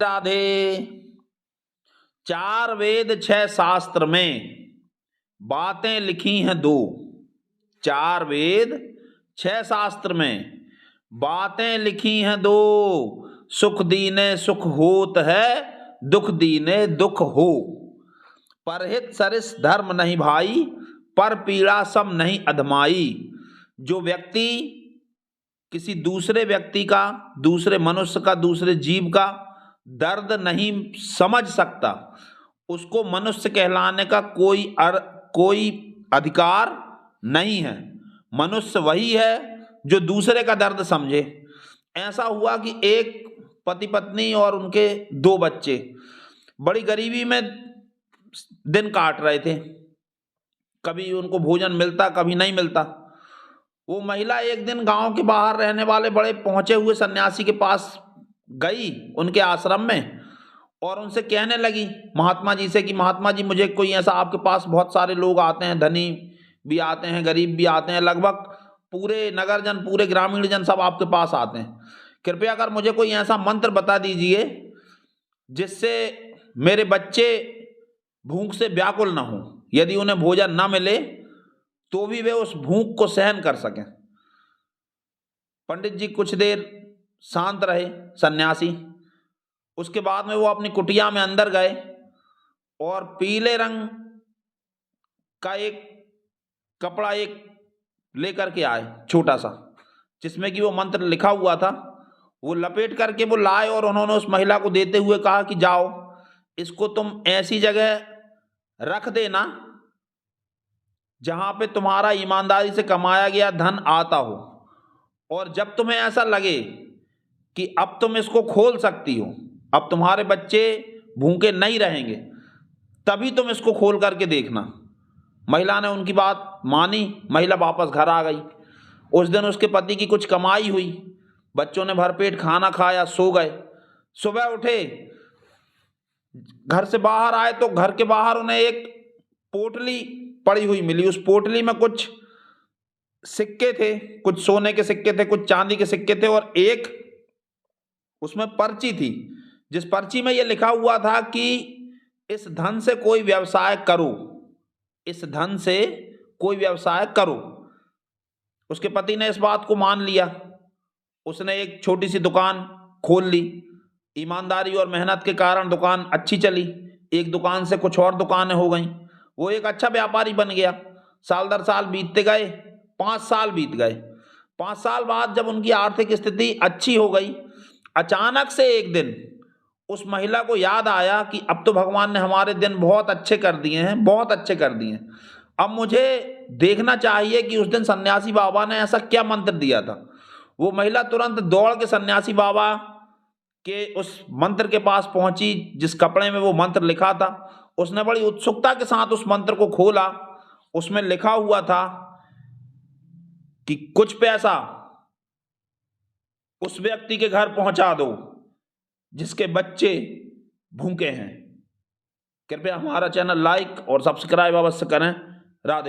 राधे। चार वेद छह शास्त्र में बातें लिखी हैं दो। चार वेद छह शास्त्र में बातें लिखी हैं दो। सुख दीने सुख होत है, दुख दीने दुख हो। परहित सरिस धर्म नहीं भाई, पर पीड़ा सम नहीं अधमाई। जो व्यक्ति किसी दूसरे व्यक्ति का, दूसरे मनुष्य का, दूसरे जीव का दर्द नहीं समझ सकता, उसको मनुष्य कहलाने का कोई अधिकार नहीं है। मनुष्य वही है जो दूसरे का दर्द समझे। ऐसा हुआ कि एक पति पत्नी और उनके दो बच्चे बड़ी गरीबी में दिन काट रहे थे। कभी उनको भोजन मिलता, कभी नहीं मिलता। वो महिला एक दिन गांव के बाहर रहने वाले बड़े पहुंचे हुए सन्यासी के पास गई, उनके आश्रम में, और उनसे कहने लगी महात्मा जी से कि महात्मा जी, मुझे कोई ऐसा, आपके पास बहुत सारे लोग आते हैं, धनी भी आते हैं, गरीब भी आते हैं, लगभग पूरे नगर जन, पूरे ग्रामीण जन सब आपके पास आते हैं। कृपया कर मुझे कोई ऐसा मंत्र बता दीजिए जिससे मेरे बच्चे भूख से व्याकुल ना हो। यदि उन्हें भोजन ना मिले तो भी वे उस भूख को सहन कर सकें। पंडित जी कुछ देर शांत रहे, सन्यासी। उसके बाद में वो अपनी कुटिया में अंदर गए और पीले रंग का एक कपड़ा एक लेकर के आए, छोटा सा, जिसमें कि वो मंत्र लिखा हुआ था। वो लपेट करके वो लाए और उन्होंने उस महिला को देते हुए कहा कि जाओ, इसको तुम ऐसी जगह रख देना जहां पे तुम्हारा ईमानदारी से कमाया गया धन आता हो, और जब तुम्हें ऐसा लगे कि अब तुम इसको खोल सकती हो, अब तुम्हारे बच्चे भूखे नहीं रहेंगे, तभी तुम इसको खोल करके देखना। महिला ने उनकी बात मानी। महिला वापस घर आ गई। उस दिन उसके पति की कुछ कमाई हुई, बच्चों ने भरपेट खाना खाया, सो गए। सुबह उठे, घर से बाहर आए तो घर के बाहर उन्हें एक पोटली पड़ी हुई मिली। उस पोटली में कुछ सिक्के थे, कुछ सोने के सिक्के थे, कुछ चांदी के सिक्के थे, और एक उसमें पर्ची थी, जिस पर्ची में यह लिखा हुआ था कि इस धन से कोई व्यवसाय करो, इस धन से कोई व्यवसाय करो। उसके पति ने इस बात को मान लिया। उसने एक छोटी सी दुकान खोल ली। ईमानदारी और मेहनत के कारण दुकान अच्छी चली। एक दुकान से कुछ और दुकानें हो गईं। वो एक अच्छा व्यापारी बन गया। साल दर साल बीतते गए, 5 साल बीत गए। 5 साल बाद जब उनकी आर्थिक स्थिति अच्छी हो गई, अचानक से एक दिन उस महिला को याद आया कि अब तो भगवान ने हमारे दिन बहुत अच्छे कर दिए हैं, बहुत अच्छे कर दिए हैं। अब मुझे देखना चाहिए कि उस दिन सन्यासी बाबा ने ऐसा क्या मंत्र दिया था। वो महिला तुरंत दौड़ के सन्यासी बाबा के उस मंत्र के पास पहुंची जिस कपड़े में वो मंत्र लिखा था। उसने बड़ी उत्सुकता के साथ उस मंत्र को खोला। उसमें लिखा हुआ था कि कुछ पैसा उस व्यक्ति के घर पहुंचा दो जिसके बच्चे भूखे हैं। कृपया हमारा चैनल लाइक और सब्सक्राइब अवश्य करें। राधे।